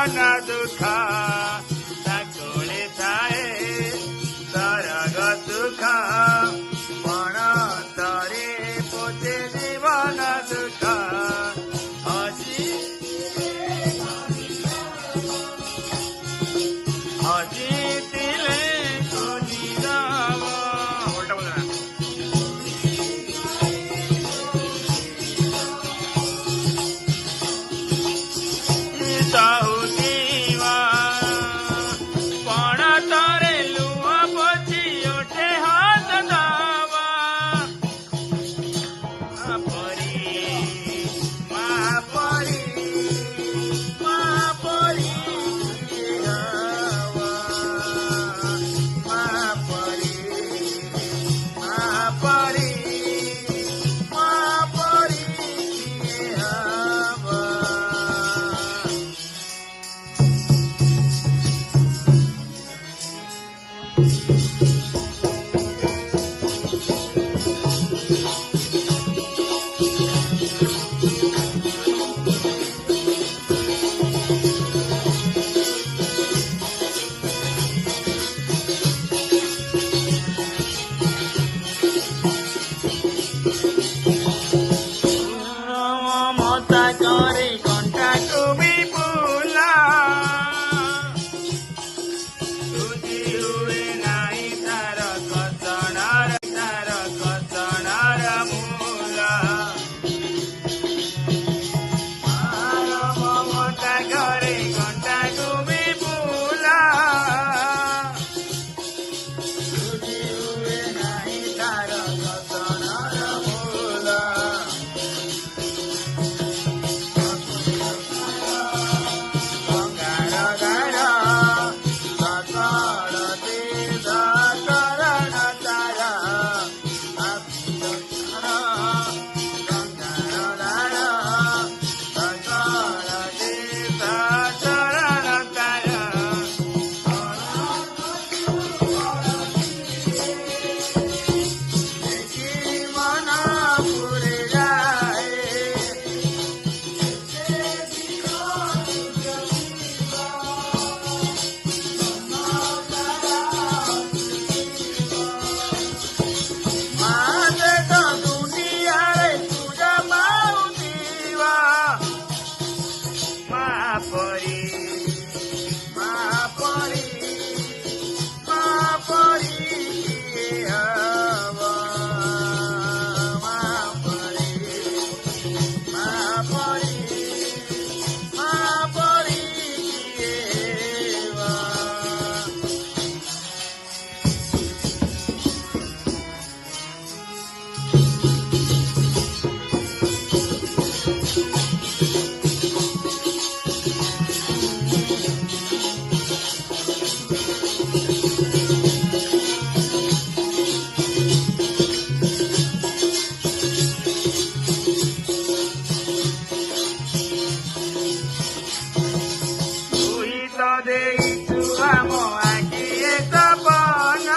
जीवन दुख ताकोळे थाए सरग सुख पण तरे पोचे जीवन दुख हजी हजितिले कोणी जाव उलटा बोला चाहुतीवा पण तारे लुह पोची ओठे हात दावा महापरी महापरी महापरी हवा महापरी महापरी महापरी हवा मता करे कंठाକୁ ବି ଫୁଲା ତୁଜି ହୁଏ ନାହିଁ ତାର କଷଣର ମୂଳ ମମତା करे कंठाକୁ ବି ଫୁଲା ତୁଜି ହୁଏ ନାହିଁ ତାର କଷଣର ମୂଳ महापरी महापरी महापरी हवा महापरी महापरी महापरी हवा ଦେଇଛୁ ଆମ ଆଖିଏ ସପନ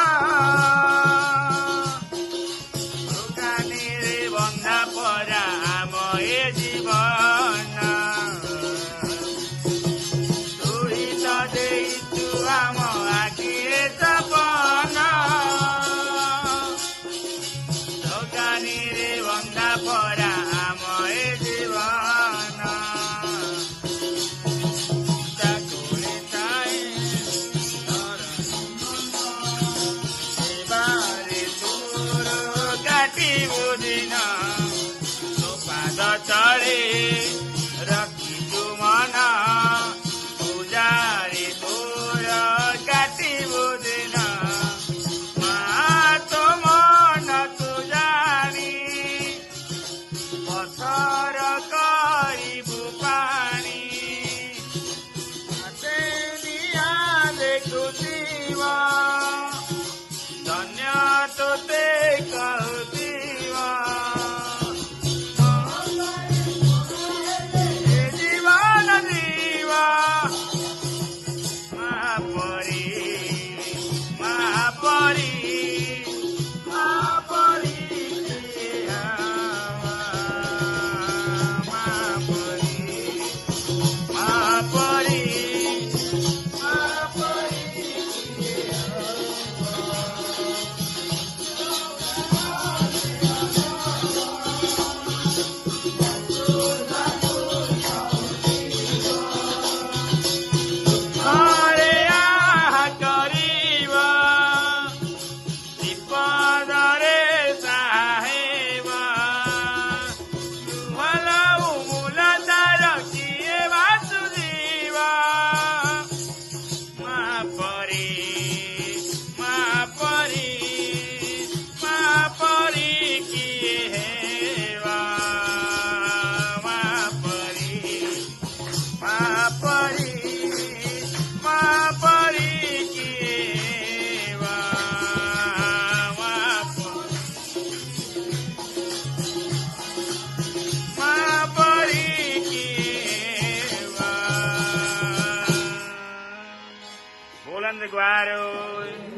ଦୋକାନୀରେ ବନ୍ଧା ପରା ଆମ ଏ ଜୀବନ ତୁଇ ତ ଦେଇଛୁ ଆମ ଆଖିଏ ସପନ ଦୋକାନୀରେ ବନ୍ଧା ପରା ଆମ ଏ ଜୀବନ बुदिना तो पाद तले रखिछु मन पूजारी तोर काटी बुदिना मा तो मन तु जानी पथर करिबु पानी देखुथिवा